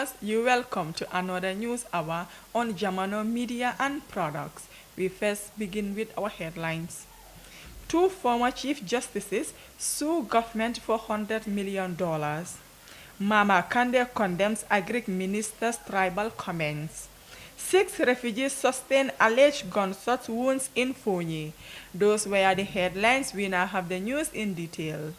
viewers, you're welcome to another news hour on Jamano Media and Products. We first begin with our headlines. Two former Chief Justices sue government for $100 million. Mama Kande condemns Agric Minister's tribal comments. 6 refugees sustain alleged gunshot wounds in Fonyi. Those were the headlines. We now have the news in detail.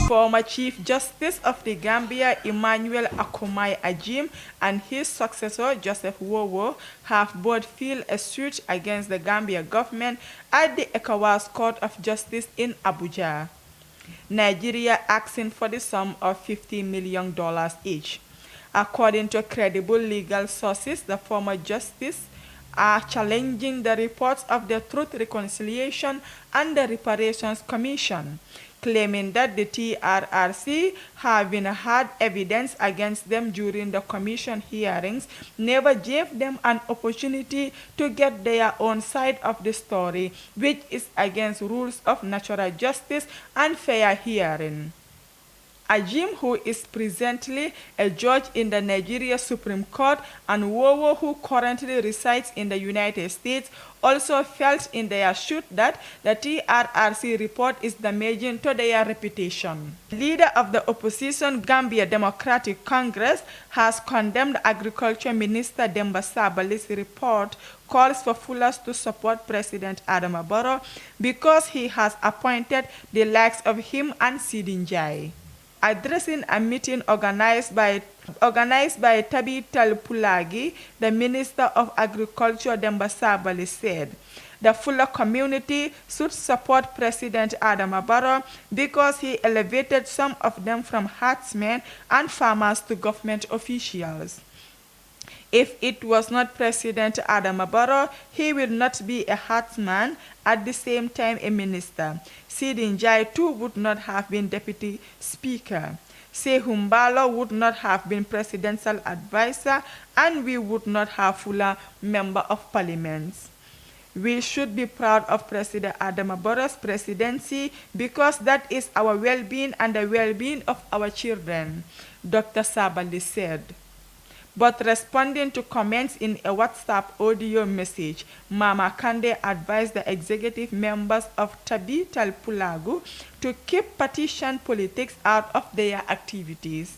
Former Chief Justice of the Gambia, Emmanuel Akomai Ajim, and his successor, Joseph Wowo, have both filed a suit against the Gambia government at the ECOWAS Court of Justice in Abuja. Nigeria asking for the sum of $50 million each. According to credible legal sources, the former justice are challenging the reports of the Truth, Reconciliation and the Reparations Commission, claiming that the TRRC, having had evidence against them during the commission hearings, never gave them an opportunity to get their own side of the story, which is against rules of natural justice and fair hearing. Ajim, who is presently a judge in the Nigeria Supreme Court, and Wowo, who currently resides in the United States, also felt in their suit that the TRRC report is damaging to their reputation. The leader of the opposition Gambia Democratic Congress has condemned Agriculture Minister Demba Sabali's report calls for Fullers to support President Adama Barrow because he has appointed the likes of him and Sidinjai. Addressing a meeting organized by Tabi Talpulagi, the Minister of Agriculture Demba Sabali said, the Fuller community should support President Adama Barrow because he elevated some of them from herdsmen and farmers to government officials. If it was not President Adama Barrow, he will not be a herdsman, at the same time a minister. Sidinjai too would not have been deputy speaker. Sehumbalo would not have been presidential advisor, and we would not have Fuller member of parliament. We should be proud of President Adama Barrow's presidency because that is our well-being and the well-being of our children, Dr. Sabali said. But responding to comments in a WhatsApp audio message, Mama Kande advised the executive members of Tabi Talpulagu to keep partisan politics out of their activities.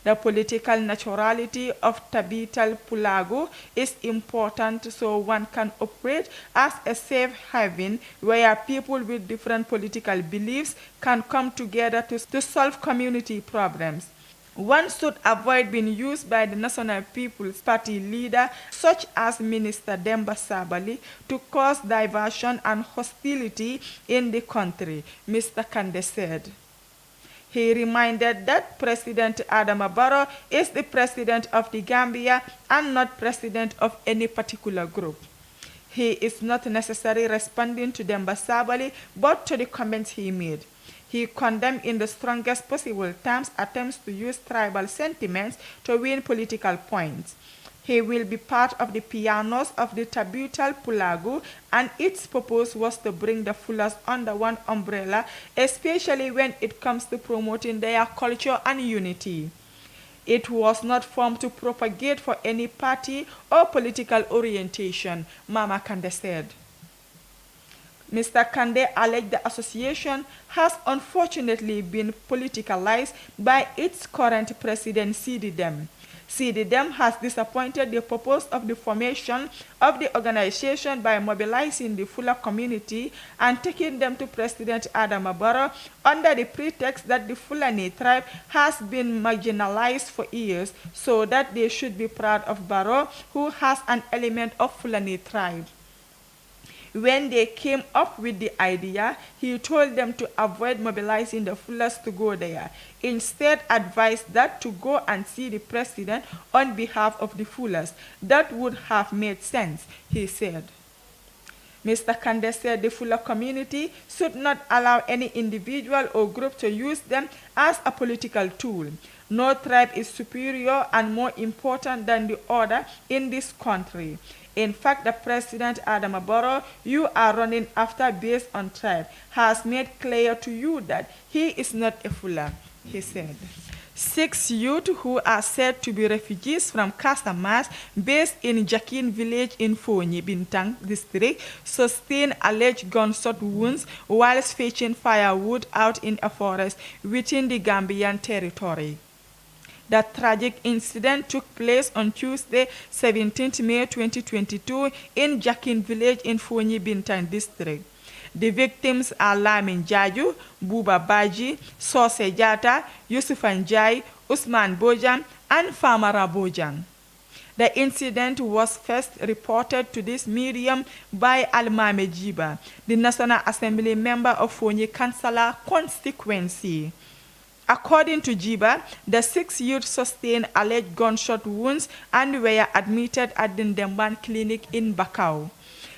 The political naturality of Tabi Talpulagu is important so one can operate as a safe haven where people with different political beliefs can come together to solve community problems. One should avoid being used by the National People's Party leader, such as Minister Demba Sabali, to cause diversion and hostility in the country, Mr. Kande said. He reminded that President Adama Barrow is the president of the Gambia and not president of any particular group. He is not necessarily responding to Demba Sabali, but to the comments he made. He condemned in the strongest possible terms attempts to use tribal sentiments to win political points. He will be part of the pianos of the Tabutal Pulagu, and its purpose was to bring the Fullers under one umbrella, especially when it comes to promoting their culture and unity. It was not formed to propagate for any party or political orientation, Mama Kande said. Mr. Kande alleged the association has unfortunately been politicalized by its current president, Sididem. Sididem has disappointed the purpose of the formation of the organization by mobilizing the Fuller community and taking them to President Adama Barrow under the pretext that the Fulani tribe has been marginalized for years, so that they should be proud of Barrow, who has an element of Fulani tribe. When they came up with the idea, he told them to avoid mobilizing the Fullers to go there. Instead, advised that to go and see the president on behalf of the Fullers. That would have made sense, he said. Mr. Kande said the Fula community should not allow any individual or group to use them as a political tool. No tribe is superior and more important than the other in this country. In fact, the President Adama Barrow you are running after based on tribe has made clear to you that he is not a Fula, he said. 6 youth who are said to be refugees from Casamas based in Jakin village in Fonyi Bintang district sustained alleged gunshot wounds whilst fetching firewood out in a forest within the Gambian territory. The tragic incident took place on Tuesday, 17th May 2022 in Jakin village in Fonyi Bintang district. The victims are Lamin Jaju, Buba Baji, Sose Jata, Yusuf Njai, Usman Bojang, and Famara Bojang. The incident was first reported to this medium by Almame Jiba, the National Assembly member of Fonyi Kansala constituency. According to Jiba, the 6 youths sustained alleged gunshot wounds and were admitted at the Ndemban Clinic in Bakau.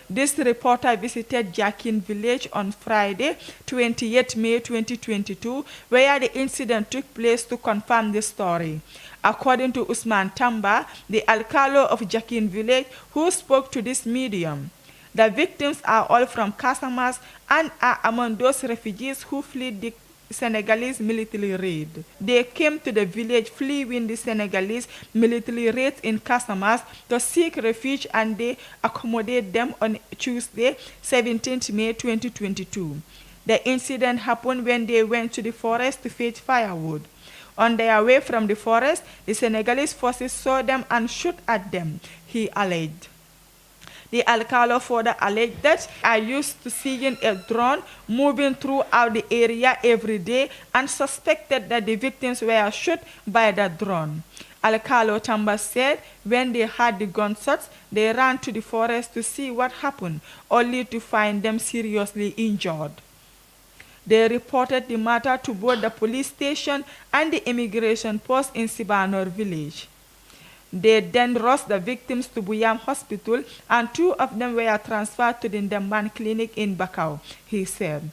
This reporter visited Jakin village on Friday, 28 May 2022, where the incident took place to confirm the story. According to Usman Tamba, the alcalde of Jakin village, who spoke to this medium, the victims are all from Casamas and are among those refugees who fled the Senegalese military raid. They came to the village fleeing the Senegalese military raid in Casamas to seek refuge, and they accommodated them on Tuesday, 17th May 2022. The incident happened when they went to the forest to fetch firewood. On their way from the forest, the Senegalese forces saw them and shot at them, he alleged. The alcalde further alleged that are used to seeing a drone moving throughout the area every day and suspected that the victims were shot by the drone. Alcalde Tamba said when they heard the gunshots, they ran to the forest to see what happened, only to find them seriously injured. They reported the matter to both the police station and the immigration post in Sibanor village. They then rushed the victims to Buyam Hospital, and 2 of them were transferred to the Ndemban Clinic in Bakau, he said.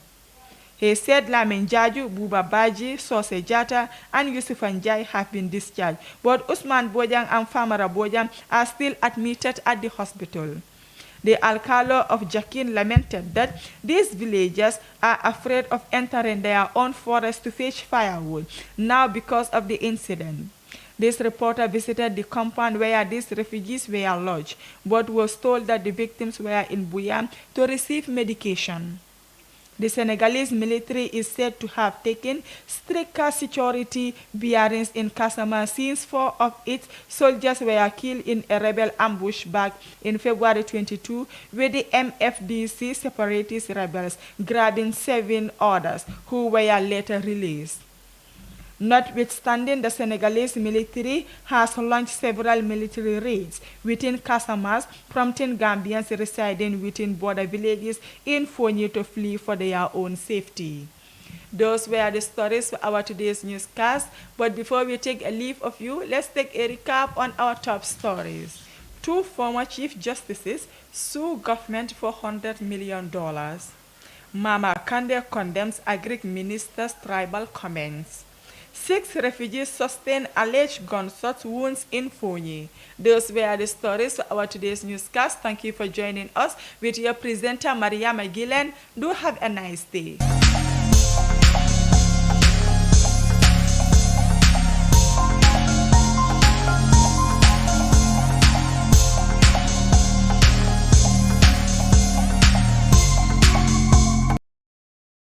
He said Lamin Jaju, Buba Baji, Sose Jata, and Yusuf Njai have been discharged, but Usman Bojang and Famara Bojang are still admitted at the hospital. The alcalde of Jakin lamented that these villagers are afraid of entering their own forest to fetch firewood now because of the incident. This reporter visited the compound where these refugees were lodged, but was told that the victims were in Buyam to receive medication. The Senegalese military is said to have taken stricter security bearings in Casamance since 4 of its soldiers were killed in a rebel ambush back in February 22, with the MFDC separatist rebels grabbing 7 others who were later released. Notwithstanding, the Senegalese military has launched several military raids within Casamas, prompting Gambians residing within border villages in Fonyi to flee for their own safety. Those were the stories for our today's newscast. But before we take a leave of you, let's take a recap on our top stories. 2 former Chief Justices sue government for $100 million. Mama Kande condemns Agric Minister's tribal comments. 6 refugees sustained alleged gunshot wounds in Fonyi. Those were the stories for our today's newscast. Thank you for joining us with your presenter, Maria Magillen. Do have a nice day.